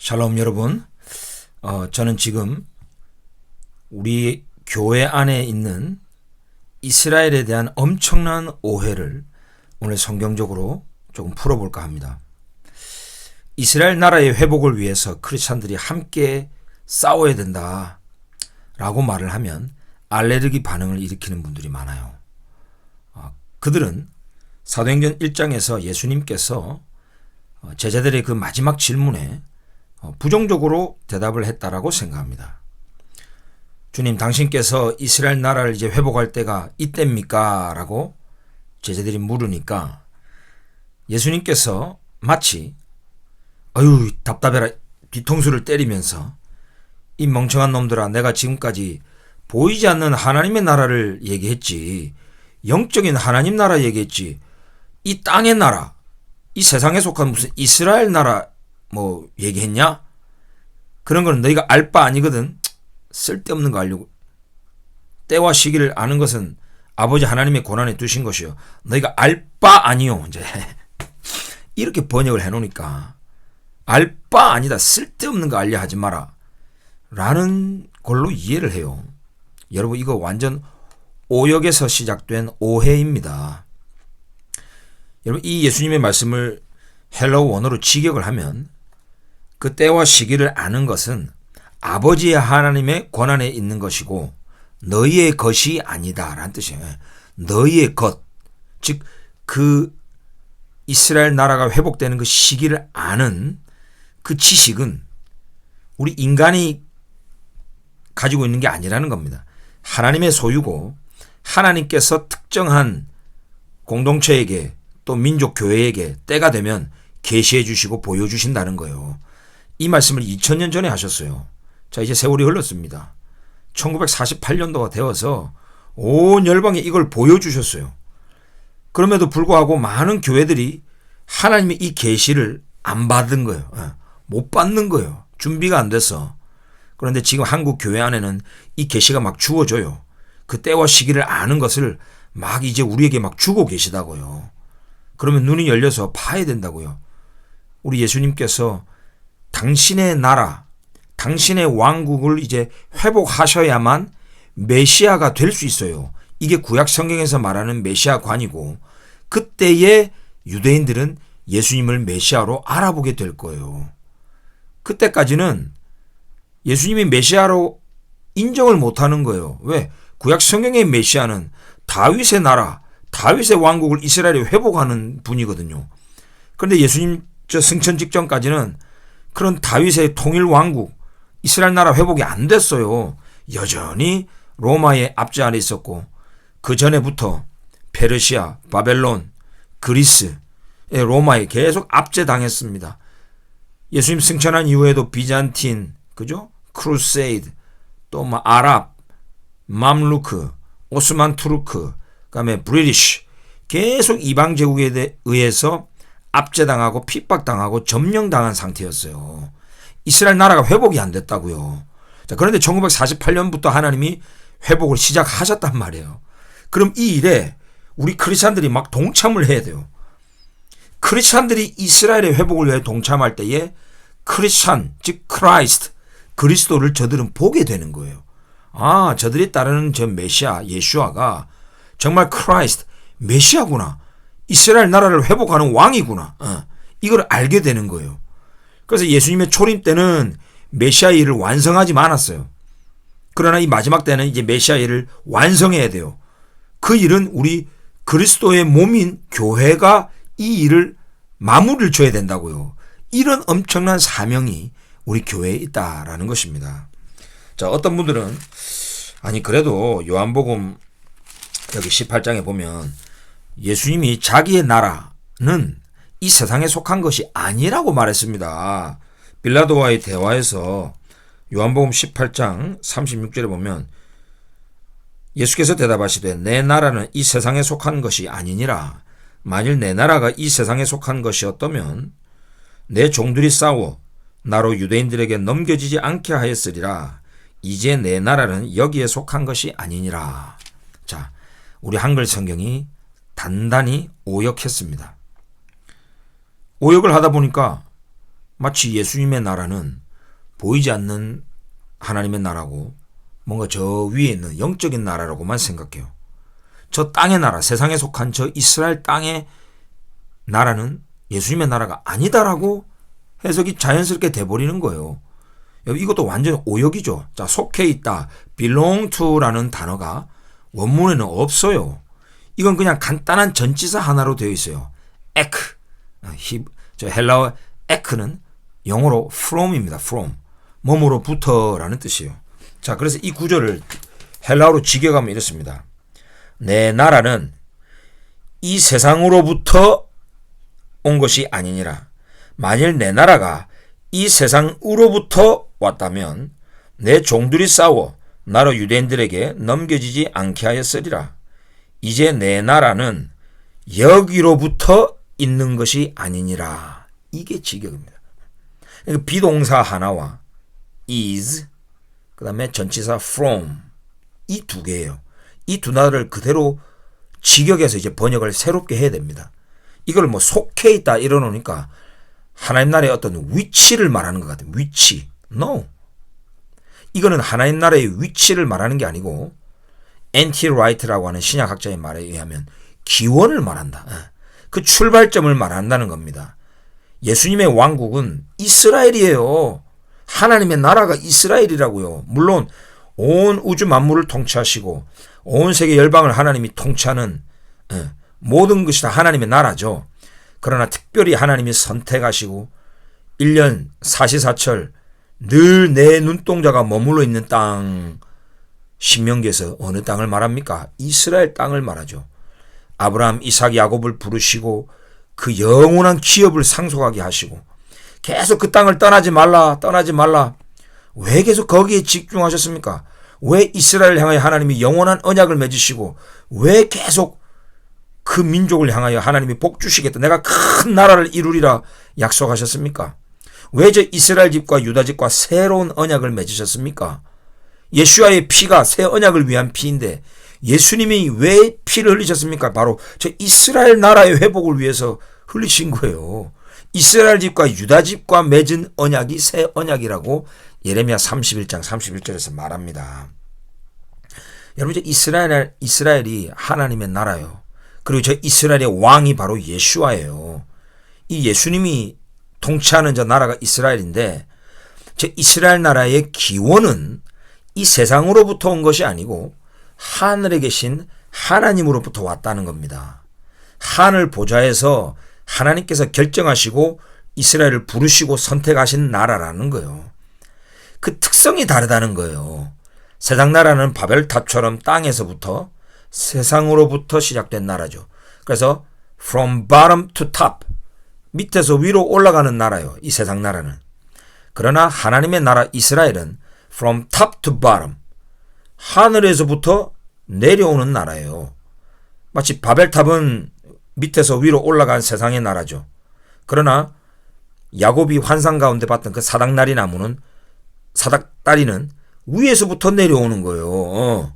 샬롬 여러분, 저는 지금 우리 교회 안에 있는 이스라엘에 대한 엄청난 오해를 오늘 성경적으로 조금 풀어볼까 합니다. 이스라엘 나라의 회복을 위해서 크리스찬들이 함께 싸워야 된다 라고 말을 하면 알레르기 반응을 일으키는 분들이 많아요. 그들은 사도행전 1장에서 예수님께서 제자들의 그 마지막 질문에 부정적으로 대답을 했다라고 생각합니다. 주님, 당신께서 이스라엘 나라를 이제 회복할 때가 이때입니까? 라고 제자들이 물으니까 예수님께서 마치 아유 답답해라 뒤통수를 때리면서 이 멍청한 놈들아, 내가 지금까지 보이지 않는 하나님의 나라를 얘기했지, 영적인 하나님 나라 얘기했지, 이 땅의 나라, 이 세상에 속한 무슨 이스라엘 나라 뭐 얘기했냐? 그런 거는 너희가 알 바 아니거든. 쓸데없는 거 알려고. 때와 시기를 아는 것은 아버지 하나님의 고난에 두신 것이요, 너희가 알 바 아니요. 이제 이렇게 번역을 해놓으니까 알 바 아니다, 쓸데없는 거 알려 하지 마라 라는 걸로 이해를 해요. 여러분, 이거 완전 오역에서 시작된 오해입니다. 여러분, 이 예수님의 말씀을 헬라어 원어로 직역을 하면 그 때와 시기를 아는 것은 아버지의 하나님의 권한에 있는 것이고 너희의 것이 아니다 라는 뜻이에요. 너희의 것, 즉 그 이스라엘 나라가 회복되는 그 시기를 아는 그 지식은 우리 인간이 가지고 있는 게 아니라는 겁니다. 하나님의 소유고 하나님께서 특정한 공동체에게 또 민족 교회에게 때가 되면 계시해 주시고 보여주신다는 거예요. 이 말씀을 2000년 전에 하셨어요. 자, 이제 세월이 흘렀습니다. 1948년도가 되어서 온 열방에 이걸 보여주셨어요. 그럼에도 불구하고 많은 교회들이 하나님의 이 계시를 안 받은 거예요. 못 받는 거예요. 준비가 안 돼서. 그런데 지금 한국 교회 안에는 이 계시가 막 주어져요. 그 때와 시기를 아는 것을 막 이제 우리에게 막 주고 계시다고요. 그러면 눈이 열려서 봐야 된다고요. 우리 예수님께서 당신의 나라, 당신의 왕국을 이제 회복하셔야만 메시아가 될 수 있어요. 이게 구약 성경에서 말하는 메시아관이고, 그때의 유대인들은 예수님을 메시아로 알아보게 될 거예요. 그때까지는 예수님이 메시아로 인정을 못하는 거예요. 왜? 구약 성경의 메시아는 다윗의 나라, 다윗의 왕국을 이스라엘에 회복하는 분이거든요. 그런데 예수님 승천 직전까지는 그런 다윗의 통일 왕국, 이스라엘 나라 회복이 안 됐어요. 여전히 로마의 압제 안에 있었고, 그 전에부터 페르시아, 바벨론, 그리스, 로마에 계속 압제당했습니다. 예수님 승천한 이후에도 비잔틴, 그죠? 크루세이드, 또 아랍, 맘루크, 오스만 투르크, 그다음에 브리티시, 계속 이방 제국에 의해서 압제당하고 핍박당하고 점령당한 상태였어요. 이스라엘 나라가 회복이 안 됐다고요. 자, 그런데 1948년부터 하나님이 회복을 시작하셨단 말이에요. 그럼 이 일에 우리 크리스찬들이 막 동참을 해야 돼요. 크리스찬들이 이스라엘의 회복을 위해 동참할 때에 크리스찬, 즉 크라이스트, 그리스도를 저들은 보게 되는 거예요. 아, 저들이 따르는 저 메시아, 예수아가 정말 크라이스트, 메시아구나. 이스라엘 나라를 회복하는 왕이구나. 이걸 알게 되는 거예요. 그래서 예수님의 초림 때는 메시아 일을 완성하지 않았어요. 그러나 이 마지막 때는 이제 메시아 일을 완성해야 돼요. 그 일은 우리 그리스도의 몸인 교회가 이 일을 마무리를 줘야 된다고요. 이런 엄청난 사명이 우리 교회에 있다라는 것입니다. 자, 어떤 분들은 아니 그래도 요한복음 여기 18장에 보면 예수님이 자기의 나라는 이 세상에 속한 것이 아니라고 말했습니다. 빌라도와의 대화에서 요한복음 18장 36절에 보면 예수께서 대답하시되 내 나라는 이 세상에 속한 것이 아니니라. 만일 내 나라가 이 세상에 속한 것이었다면 내 종들이 싸워 나로 유대인들에게 넘겨지지 않게 하였으리라. 이제 내 나라는 여기에 속한 것이 아니니라. 자, 우리 한글 성경이 단단히 오역했습니다. 오역을 하다 보니까 마치 예수님의 나라는 보이지 않는 하나님의 나라고 뭔가 저 위에 있는 영적인 나라라고만 생각해요. 저 땅의 나라, 세상에 속한 저 이스라엘 땅의 나라는 예수님의 나라가 아니다라고 해석이 자연스럽게 돼버리는 거예요. 이것도 완전 오역이죠. 자, 속해 있다, belong to라는 단어가 원문에는 없어요. 이건 그냥 간단한 전치사 하나로 되어 있어요. ek, 저 헬라어 ek는 영어로 from입니다. from, 몸으로부터라는 뜻이에요. 자, 그래서 이 구절을 헬라어로 직역하면 이렇습니다. 내 나라는 이 세상으로부터 온 것이 아니니라. 만일 내 나라가 이 세상으로부터 왔다면 내 종들이 싸워 나로 유대인들에게 넘겨지지 않게 하였으리라. 이제 내 나라는 여기로부터 있는 것이 아니니라. 이게 직역입니다. 그러니까 비동사 하나와 is, 그 다음에 전치사 from, 이 두 개예요. 이 두 나라를 그대로 직역해서 이제 번역을 새롭게 해야 됩니다. 이걸 뭐 속해 있다 이러놓으니까 하나님 나라의 어떤 위치를 말하는 것 같아요. 위치. No. 이거는 하나님 나라의 위치를 말하는 게 아니고 N.T. 라이트라고 하는 신약학자의 말에 의하면 기원을 말한다. 그 출발점을 말한다는 겁니다. 예수님의 왕국은 이스라엘이에요. 하나님의 나라가 이스라엘이라고요. 물론 온 우주 만물을 통치하시고 온 세계 열방을 하나님이 통치하는 모든 것이 다 하나님의 나라죠. 그러나 특별히 하나님이 선택하시고 1년 사시사철 늘 내 눈동자가 머물러 있는 땅, 신명기에서 어느 땅을 말합니까? 이스라엘 땅을 말하죠. 아브라함, 이삭, 야곱을 부르시고 그 영원한 기업을 상속하게 하시고 계속 그 땅을 떠나지 말라, 떠나지 말라. 왜 계속 거기에 집중하셨습니까? 왜 이스라엘을 향하여 하나님이 영원한 언약을 맺으시고 왜 계속 그 민족을 향하여 하나님이 복 주시겠다, 내가 큰 나라를 이루리라 약속하셨습니까? 왜 저 이스라엘 집과 유다 집과 새로운 언약을 맺으셨습니까? 예수와의 피가 새 언약을 위한 피인데 예수님이 왜 피를 흘리셨습니까? 바로 저 이스라엘 나라의 회복을 위해서 흘리신 거예요. 이스라엘 집과 유다 집과 맺은 언약이 새 언약이라고 예레미야 31장 31절에서 말합니다. 여러분, 저 이스라엘이 하나님의 나라요. 그리고 저 이스라엘의 왕이 바로 예수와예요. 이 예수님이 통치하는 저 나라가 이스라엘인데 저 이스라엘 나라의 기원은 이 세상으로부터 온 것이 아니고 하늘에 계신 하나님으로부터 왔다는 겁니다. 하늘 보좌에서 하나님께서 결정하시고 이스라엘을 부르시고 선택하신 나라라는 거예요. 그 특성이 다르다는 거예요. 세상 나라는 바벨탑처럼 땅에서부터 세상으로부터 시작된 나라죠. 그래서 from bottom to top, 밑에서 위로 올라가는 나라요. 이 세상 나라는. 그러나 하나님의 나라 이스라엘은 from top to bottom, 하늘에서부터 내려오는 나라예요. 마치 바벨탑은 밑에서 위로 올라간 세상의 나라죠. 그러나 야곱이 환상 가운데 봤던 그 사닥다리 나무는, 사닥다리는 위에서부터 내려오는 거예요.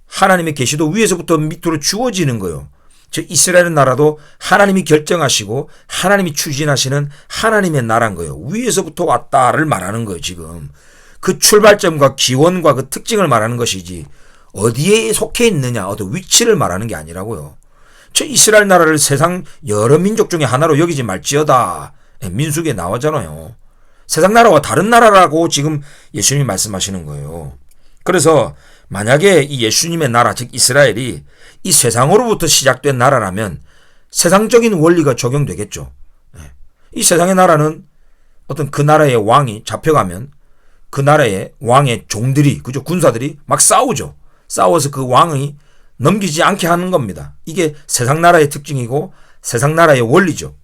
하나님의 계시도 위에서부터 밑으로 주어지는 거예요. 즉 이스라엘 나라도 하나님이 결정하시고 하나님이 추진하시는 하나님의 나라인 거예요. 위에서부터 왔다를 말하는 거예요. 지금 그 출발점과 기원과 그 특징을 말하는 것이지 어디에 속해 있느냐, 어떤 위치를 말하는 게 아니라고요. 저 이스라엘 나라를 세상 여러 민족 중에 하나로 여기지 말지어다. 민수기에 나오잖아요. 세상 나라와 다른 나라라고 지금 예수님이 말씀하시는 거예요. 그래서 만약에 이 예수님의 나라, 즉 이스라엘이 이 세상으로부터 시작된 나라라면 세상적인 원리가 적용되겠죠. 이 세상의 나라는 어떤 그 나라의 왕이 잡혀가면 그 나라의 왕의 종들이, 그죠, 군사들이 막 싸우죠. 싸워서 그 왕이 넘기지 않게 하는 겁니다. 이게 세상 나라의 특징이고 세상 나라의 원리죠.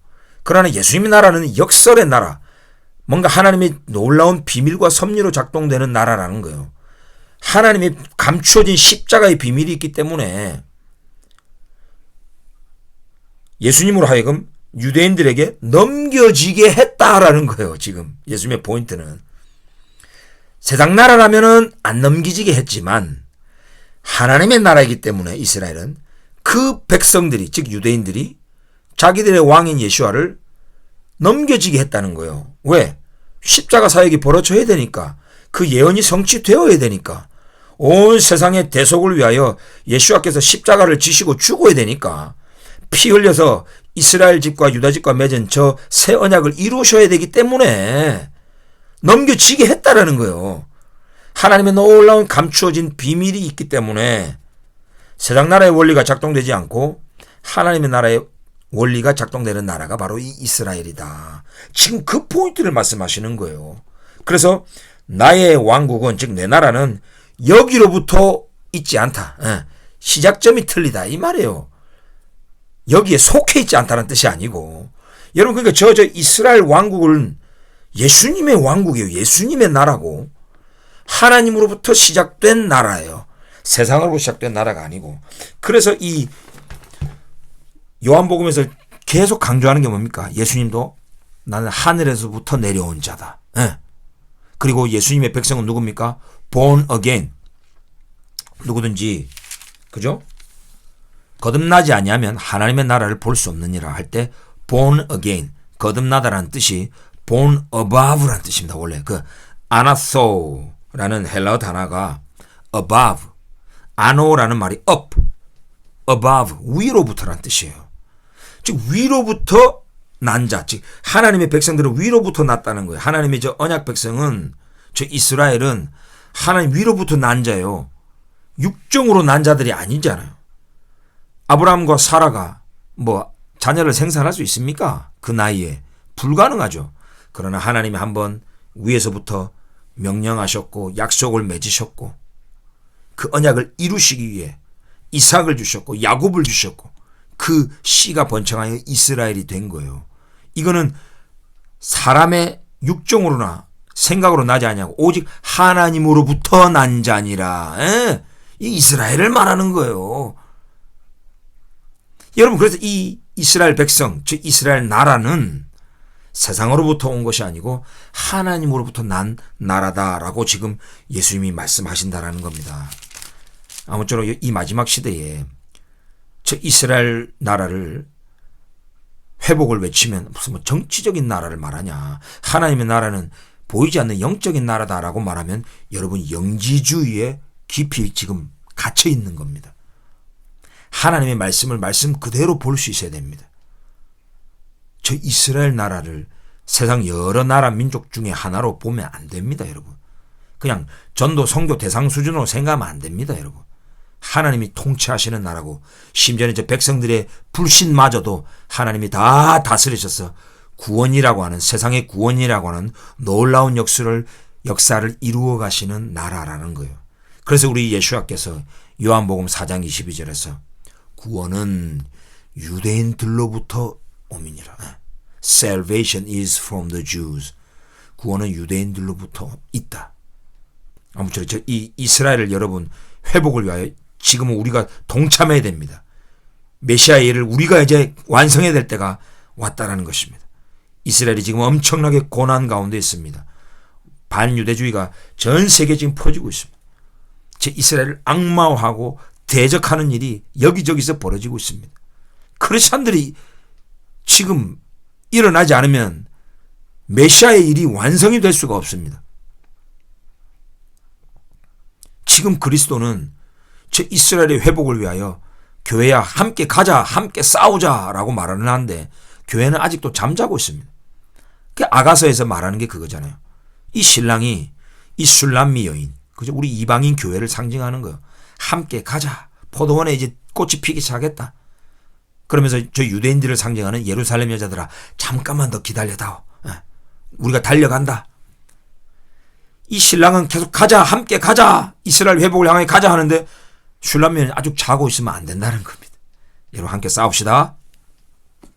그러나 예수님의 나라는 역설의 나라, 뭔가 하나님의 놀라운 비밀과 섭리로 작동되는 나라라는 거예요. 하나님이 감추어진 십자가의 비밀이 있기 때문에 예수님으로 하여금 유대인들에게 넘겨지게 했다라는 거예요. 지금 예수님의 포인트는 세상 나라라면은 안 넘기지게 했지만 하나님의 나라이기 때문에 이스라엘은 그 백성들이, 즉 유대인들이 자기들의 왕인 예수와를 넘겨지게 했다는 거예요. 왜? 십자가 사역이 벌어져야 되니까. 그 예언이 성취되어야 되니까. 온 세상의 대속을 위하여 예수와께서 십자가를 지시고 죽어야 되니까. 피 흘려서 이스라엘 집과 유다 집과 맺은 저 새 언약을 이루셔야 되기 때문에 넘겨지게 했다라는 거예요. 하나님의 놀라운 감추어진 비밀이 있기 때문에 세상 나라의 원리가 작동되지 않고 하나님의 나라의 원리가 작동되는 나라가 바로 이 이스라엘이다. 지금 그 포인트를 말씀하시는 거예요. 그래서 나의 왕국은, 즉 내 나라는 여기로부터 있지 않다. 시작점이 틀리다 이 말이에요. 여기에 속해 있지 않다는 뜻이 아니고, 여러분, 그러니까 저 이스라엘 왕국은 예수님의 왕국이에요. 예수님의 나라고 하나님으로부터 시작된 나라예요. 세상으로부터 시작된 나라가 아니고. 그래서 이 요한복음에서 계속 강조하는 게 뭡니까? 예수님도 나는 하늘에서부터 내려온 자다. 그리고 예수님의 백성은 누굽니까? born again. 누구든지, 그죠? 거듭나지 아니하면 하나님의 나라를 볼 수 없느니라 할 때 born again, 거듭나다라는 뜻이 born above라는 뜻입니다. 원래 그 아나소라는 헬라어 단어가 above, 아노라는 말이 up, above, 위로부터라는 뜻이에요. 즉 위로부터 난 자, 즉 하나님의 백성들은 위로부터 났다는 거예요. 하나님의 저 언약 백성은, 저 이스라엘은 하나님 위로부터 난 자예요. 육정으로 난 자들이 아니잖아요. 아브라함과 사라가 뭐 자녀를 생산할 수 있습니까? 그 나이에 불가능하죠. 그러나 하나님이 한번 위에서부터 명령하셨고 약속을 맺으셨고 그 언약을 이루시기 위해 이삭을 주셨고 야곱을 주셨고 그 씨가 번창하여 이스라엘이 된 거예요. 이거는 사람의 육정으로나 생각으로 나지 아니하고 오직 하나님으로부터 난 자니라. 이 이스라엘을 말하는 거예요. 여러분, 그래서 이 이스라엘 백성, 즉 이스라엘 나라는 세상으로부터 온 것이 아니고 하나님으로부터 난 나라다라고 지금 예수님이 말씀하신다라는 겁니다. 아무쪼록 이 마지막 시대에 저 이스라엘 나라를 회복을 외치면 무슨 뭐 정치적인 나라를 말하냐. 하나님의 나라는 보이지 않는 영적인 나라다라고 말하면 여러분 영지주의에 깊이 지금 갇혀 있는 겁니다. 하나님의 말씀을 말씀 그대로 볼 수 있어야 됩니다. 저 이스라엘 나라를 세상 여러 나라 민족 중에 하나로 보면 안 됩니다, 여러분. 그냥 전도 선교 대상 수준으로 생각하면 안 됩니다, 여러분. 하나님이 통치하시는 나라고, 심지어는 저 백성들의 불신마저도 하나님이 다 다스리셔서 구원이라고 하는, 세상의 구원이라고 하는 놀라운 역사를 이루어 가시는 나라라는 거예요. 그래서 우리 예수님께서 요한복음 4장 22절에서 구원은 유대인들로부터 옴이니라. Salvation is from the Jews. 구원은 유대인들로부터 있다. 아무쪼록 이 이스라엘을 여러분 회복을 위하여 지금은 우리가 동참해야 됩니다. 메시아의 일을 우리가 이제 완성해야 될 때가 왔다라는 것입니다. 이스라엘이 지금 엄청나게 고난 가운데 있습니다. 반유대주의가 전 세계에 지금 퍼지고 있습니다. 제 이스라엘을 악마화하고 대적하는 일이 여기저기서 벌어지고 있습니다. 크리스찬들이 지금 일어나지 않으면 메시아의 일이 완성이 될 수가 없습니다. 지금 그리스도는 저 이스라엘의 회복을 위하여 교회야 함께 가자, 함께 싸우자라고 말하는 한데 교회는 아직도 잠자고 있습니다. 그 아가서에서 말하는 게 그거잖아요. 이 신랑이 이 술람미 여인, 그죠? 우리 이방인 교회를 상징하는 거예요. 함께 가자. 포도원에 이제 꽃이 피기 시작했다. 그러면서 저 유대인들을 상징하는 예루살렘 여자들아, 잠깐만 더 기다려다오. 우리가 달려간다. 이 신랑은 계속 가자, 함께 가자, 이스라엘 회복을 향해 가자 하는데 슐람미는 아직 자고 있으면 안 된다는 겁니다. 여러분 함께 싸웁시다.